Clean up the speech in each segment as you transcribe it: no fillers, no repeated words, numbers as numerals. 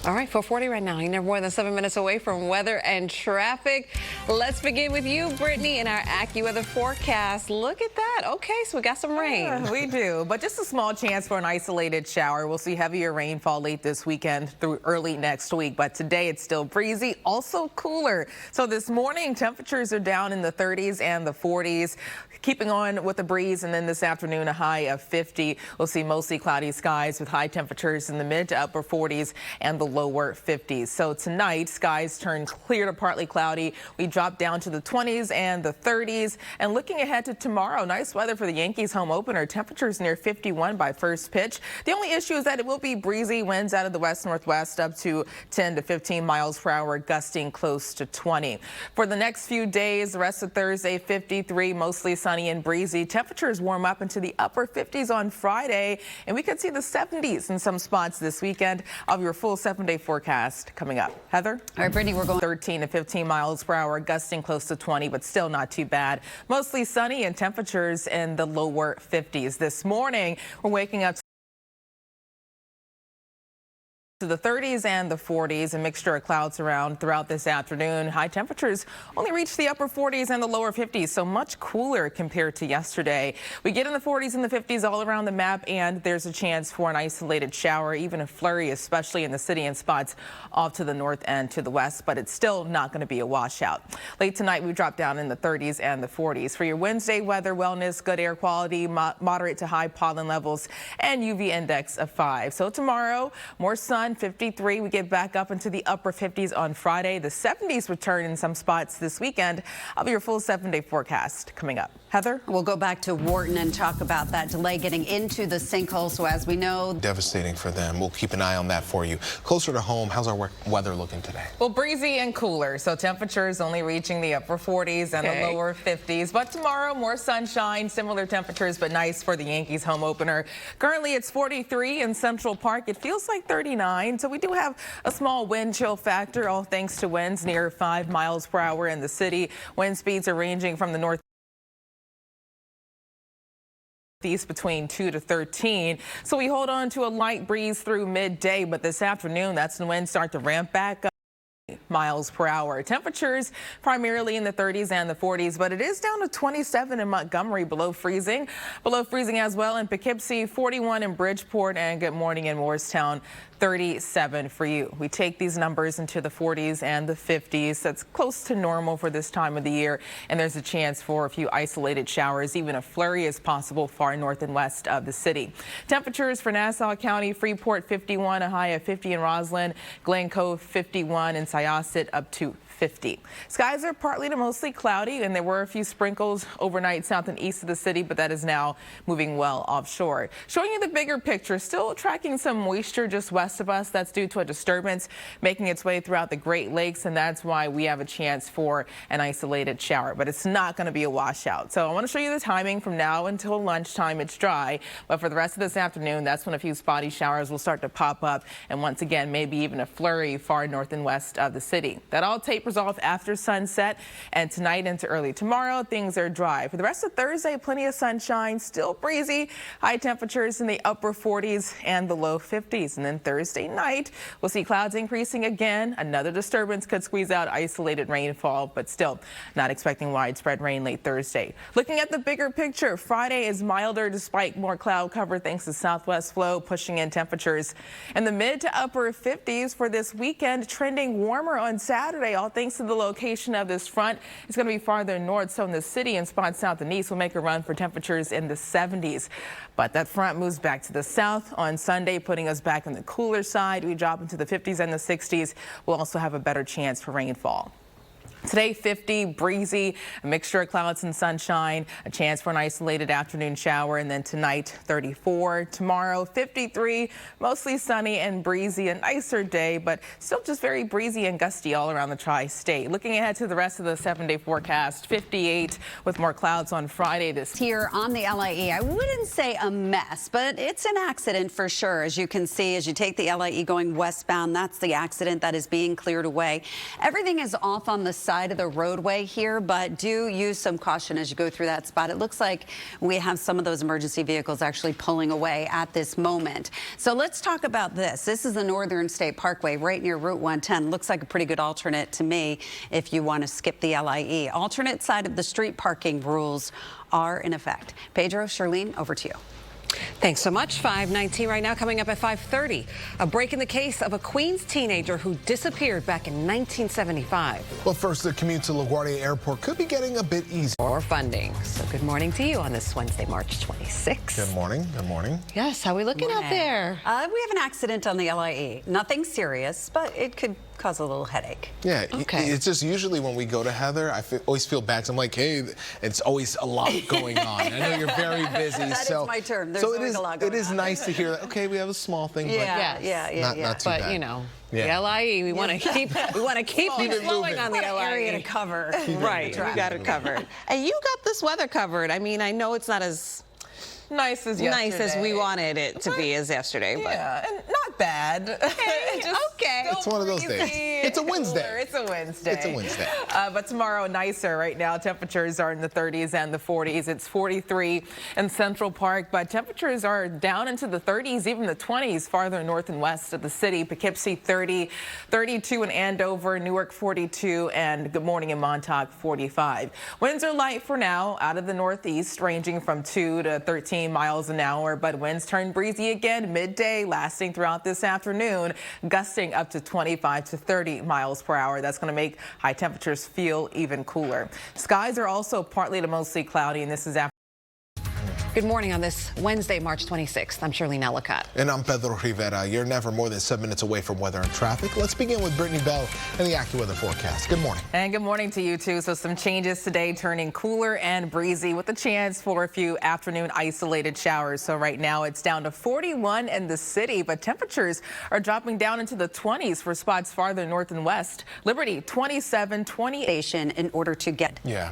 All right, 4:40 right now. You're never more than 7 minutes away from weather and traffic. Let's begin with you, Brittany, in our AccuWeather forecast. Look at that. Okay, so we got some rain. We do, but just a small chance for an isolated shower. We'll see heavier rainfall late this weekend through early next week, but today it's still breezy, also cooler. So this morning, temperatures are down in the 30s and the 40s, keeping on with the breeze, and then this afternoon, a high of 50. We'll see mostly cloudy skies with high temperatures in the mid to upper 40s and the lower 50s. So tonight, skies turn clear to partly cloudy. We drop down to the 20s and the 30s. And looking ahead to tomorrow, nice weather for the Yankees home opener. Temperatures near 51 by first pitch. The only issue is that it will be breezy, winds out of the west-northwest up to 10 to 15 miles per hour, gusting close to 20. For the next few days, the rest of Thursday, 53, mostly sunny and breezy. Temperatures warm up into the upper 50s on Friday, and we could see the 70s in some spots this weekend. I'll have your full 7-day forecast coming up. Heather? All right, Brittany, we're going 13 to 15 miles per hour, gusting close to 20, but still not too bad. Mostly sunny and temperatures in the lower 50s. This morning, we're waking up to the 30s and the 40s, a mixture of clouds around throughout this afternoon. High temperatures only reach the upper 40s and the lower 50s, so much cooler compared to yesterday. We get in the 40s and the 50s all around the map, and there's a chance for an isolated shower, even a flurry, especially in the city and spots off to the north and to the west, but it's still not going to be a washout. Late tonight, we drop down in the 30s and the 40s. For your Wednesday weather, wellness, good air quality, moderate to high pollen levels, and UV index of 5. So tomorrow, more sun, 53. We get back up into the upper 50s on Friday. The 70s return in some spots this weekend. I'll be your full 7-day forecast coming up. Heather? We'll go back to Wharton and talk about that delay getting into the sinkhole. So as we know, devastating for them. We'll keep an eye on that for you. Closer to home, how's our weather looking today? Well, breezy and cooler. So temperatures only reaching the upper 40s and the lower 50s. But tomorrow, more sunshine, similar temperatures, but nice for the Yankees home opener. Currently, it's 43 in Central Park. It feels like 39. So we do have a small wind chill factor, all thanks to winds near 5 miles per hour in the city. Wind speeds are ranging from the north east between 2 to 13. So we hold on to a light breeze through midday, but this afternoon, that's when winds start to ramp back up. Miles per hour. Temperatures primarily in the 30s and the 40s, but it is down to 27 in Montgomery, below freezing as well in Poughkeepsie, 41 in Bridgeport, and good morning in Morristown, 37 for you. We take these numbers into the 40s and the 50s. That's close to normal for this time of the year, and there's a chance for a few isolated showers. Even a flurry is possible far north and west of the city. Temperatures for Nassau County, Freeport 51, a high of 50 in Roslyn, Glen Cove 51, and Syosset up to 50. Skies are partly to mostly cloudy, and there were a few sprinkles overnight south and east of the city, but that is now moving well offshore. Showing you the bigger picture, still tracking some moisture just west of us. That's due to a disturbance making its way throughout the Great Lakes, and that's why we have a chance for an isolated shower, but it's not going to be a washout. So I want to show you the timing from now until lunchtime. It's dry, but for the rest of this afternoon, that's when a few spotty showers will start to pop up, and once again, maybe even a flurry far north and west of the city. That all tapers off after sunset, and tonight into early tomorrow, things are dry. For the rest of Thursday, plenty of sunshine, still breezy, high temperatures in the upper 40s and the low 50s. And then Thursday night, we'll see clouds increasing again. Another disturbance could squeeze out isolated rainfall, but still not expecting widespread rain late Thursday. Looking at the bigger picture, Friday is milder despite more cloud cover thanks to southwest flow pushing in temperatures in the mid to upper 50s for this weekend, trending warmer on Saturday, all thanks to the location of this front. It's going to be farther north, so in the city and spots south and east will make a run for temperatures in the 70s. But that front moves back to the south on Sunday, putting us back on the cooler side. We drop into the 50s and the 60s. We'll also have a better chance for rainfall. Today, 50, breezy, a mixture of clouds and sunshine, a chance for an isolated afternoon shower, and then tonight, 34. Tomorrow, 53, mostly sunny and breezy, a nicer day, but still just very breezy and gusty all around the tri-state. Looking ahead to the rest of the 7-day forecast, 58 with more clouds on Friday. This here on the LIE, I wouldn't say a mess, but it's an accident for sure. As you can see, as you take the LIE going westbound, that's the accident that is being cleared away. Everything is off on the side side of the roadway here, but do use some caution as you go through that spot. It looks like we have some of those emergency vehicles actually pulling away at this moment. So let's talk about this. This is the Northern State Parkway right near Route 110. Looks like a pretty good alternate to me if you want to skip the LIE. Alternate side of the street parking rules are in effect. Pedro, Charlene, over to you. Thanks so much. 5:19 right now. Coming up at 5:30, a break in the case of a Queens teenager who disappeared back in 1975. Well, first, the commute to LaGuardia Airport could be getting a bit easier. Or funding. So good morning to you on this Wednesday, March 26th. Good morning. Good morning. Yes, how are we looking out there? We have an accident on the LIE. Nothing serious, but it could cause a little headache. Yeah, Okay. It's just usually when we go to Heather, I always feel bad. 'Cause I'm like, hey, it's always a lot going on. I know you're very busy. That is my term. There's so always a lot going it is on. nice to hear that, okay, we have a small thing, but Yeah. not too bad. But, you know, Yeah. the LIE, we want to keep things it flowing moving. on the What an LIE. area to cover. Right, we got it covered. And you got this weather covered. I mean, I know it's not as Nice as yesterday. nice as we wanted it to be as yesterday, but Yeah, and not bad. okay. It's one of those days. It's a Wednesday. It's a Wednesday. It's a Wednesday. But tomorrow, nicer. Right now, temperatures are in the 30s and the 40s. It's 43 in Central Park, but temperatures are down into the 30s, even the 20s farther north and west of the city. Poughkeepsie 30, 32 in Andover, Newark 42, and good morning in Montauk 45. Winds are light for now out of the northeast, ranging from 2 to 13 miles an hour, but winds turn breezy again midday, lasting throughout this afternoon, gusting up to 25 to 30 miles per hour. That's going to make high temperatures feel even cooler. Skies are also partly to mostly cloudy, and this is after. Good morning on this Wednesday, March 26th. I'm Charlene Ellicott. And I'm Pedro Rivera. You're never more than 7 minutes away from weather and traffic. Let's begin with Brittany Bell and the AccuWeather forecast. Good morning. And good morning to you, too. So some changes today, turning cooler and breezy with a chance for a few afternoon isolated showers. So right now it's down to 41 in the city, but temperatures are dropping down into the 20s for spots farther north and west. Liberty, 27, 28. In order to get. I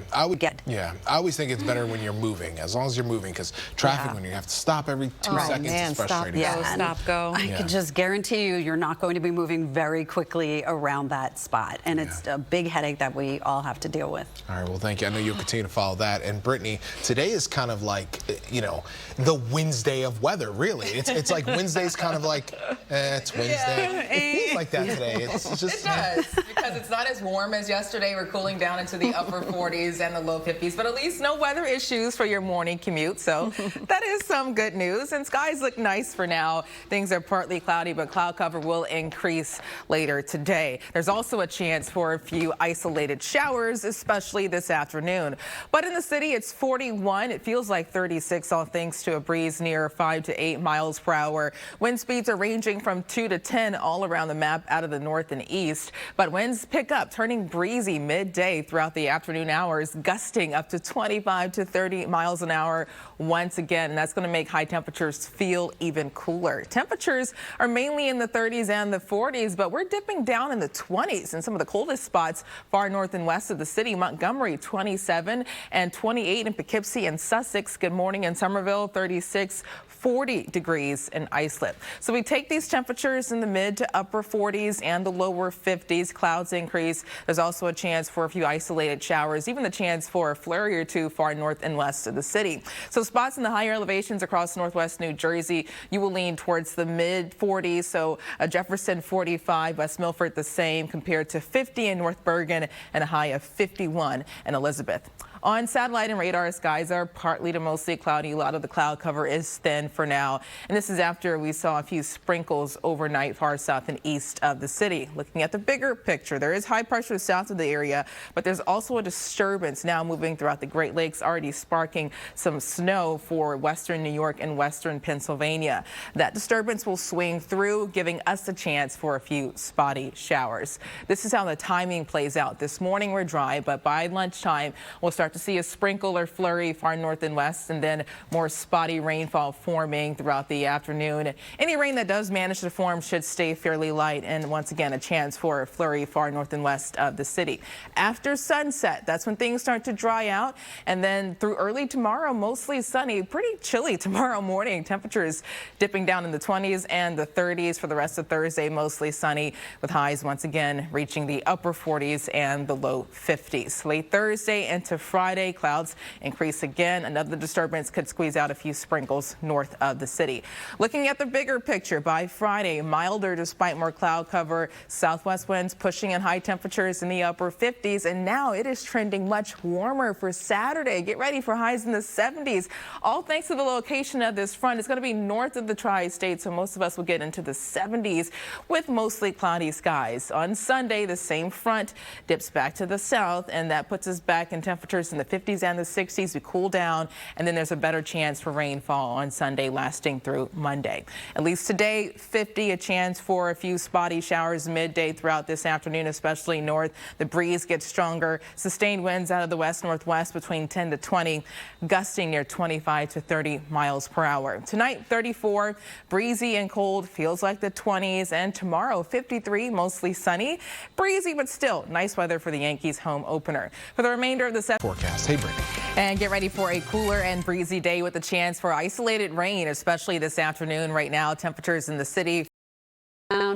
always think it's better when you're moving, as long as you're moving, because traffic when you have to stop every 2 seconds is frustrating. Stop, go. I can just guarantee you're not going to be moving very quickly around that spot. And it's a big headache that we all have to deal with. All right, well, thank you. I know you'll continue to follow that. And Brittany, today is kind of like, you know, the Wednesday of weather, really. It's like Wednesday's kind of like, it's Wednesday. It feels like that today. It's just. It does, because it's not as warm as yesterday. We're cooling down into the upper 40s and the low 50s, but at least no weather issues for your morning commute. So that is some good news. And skies look nice for now. Things are partly cloudy, but cloud cover will increase later today. There's also a chance for a few isolated showers, especially this afternoon. But in the city, it's 41. It feels like 36, all thanks to a breeze near 5 to 8 miles per hour. Wind speeds are ranging from 2 to 10 all around the map out of the north and east. But winds pick up, turning breezy midday throughout the afternoon hours, gusting up to 25 to 30 miles an hour once again. And that's going to make high temperatures feel even cooler. Temperatures are mainly in the 30s and the 40s, but we're dipping down in the 20s in some of the coldest spots far north and west of the city. Montgomery 27 and 28 in Poughkeepsie and Sussex. Good morning in Somerville 36. 40 degrees in Islip. So we take these temperatures in the mid to upper 40s and the lower 50s. Clouds increase. There's also a chance for a few isolated showers, even the chance for a flurry or two far north and west of the city. So spots in the higher elevations across northwest New Jersey, you will lean towards the mid 40s. So Jefferson 45, West Milford the same, compared to 50 in North Bergen and a high of 51 in Elizabeth. On satellite and radar, skies are partly to mostly cloudy. A lot of the cloud cover is thin for now. And this is after we saw a few sprinkles overnight far south and east of the city. Looking at the bigger picture, there is high pressure south of the area, but there's also a disturbance now moving throughout the Great Lakes, already sparking some snow for western New York and western Pennsylvania. That disturbance will swing through, giving us a chance for a few spotty showers. This is how the timing plays out. This morning we're dry, but by lunchtime we'll start start to see a sprinkle or flurry far north and west, and then more spotty rainfall forming throughout the afternoon. Any rain that does manage to form should stay fairly light, and once again, a chance for a flurry far north and west of the city. After sunset, that's when things start to dry out, and then through early tomorrow, mostly sunny, pretty chilly tomorrow morning. Temperatures dipping down in the 20s and the 30s for the rest of Thursday, mostly sunny with highs once again reaching the upper 40s and the low 50s. Late Thursday into Friday, clouds increase again. Another disturbance could squeeze out a few sprinkles north of the city. Looking at the bigger picture, by Friday, milder despite more cloud cover. Southwest winds pushing in high temperatures in the upper 50s, and now it is trending much warmer for Saturday. Get ready for highs in the 70s. All thanks to the location of this front. It's going to be north of the tri-state, so most of us will get into the 70s with mostly cloudy skies. On Sunday, the same front dips back to the south, and that puts us back in temperatures in the 50s and the 60s. We cool down, and then there's a better chance for rainfall on Sunday lasting through Monday. At least today, 50, a chance for a few spotty showers midday throughout this afternoon, especially north. The breeze gets stronger. Sustained winds out of the west-northwest between 10 to 20, gusting near 25 to 30 miles per hour. Tonight, 34, breezy and cold, feels like the 20s, and tomorrow, 53, mostly sunny, breezy, but still nice weather for the Yankees home opener. For the remainder of the forecast, hey Brittany. And get ready for a cooler and breezy day with a chance for isolated rain, especially this afternoon. Right now, temperatures in the city.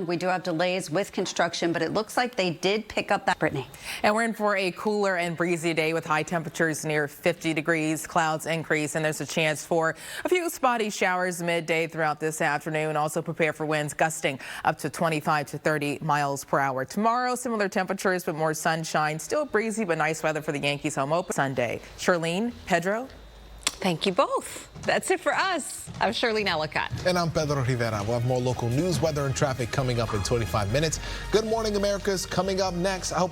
We do have delays with construction, but it looks like they did pick up that, Brittany. And we're in for a cooler and breezy day with high temperatures near 50 degrees. Clouds increase, and there's a chance for a few spotty showers midday throughout this afternoon. Also prepare for winds gusting up to 25 to 30 miles per hour. Tomorrow, similar temperatures, but more sunshine. Still breezy, but nice weather for the Yankees home open Sunday. Charlene, Pedro. Thank you both. That's it for us. I'm Shirley Ellicott. And I'm Pedro Rivera. We'll have more local news, weather, and traffic coming up in 25 minutes. Good Morning America's coming up next. I hope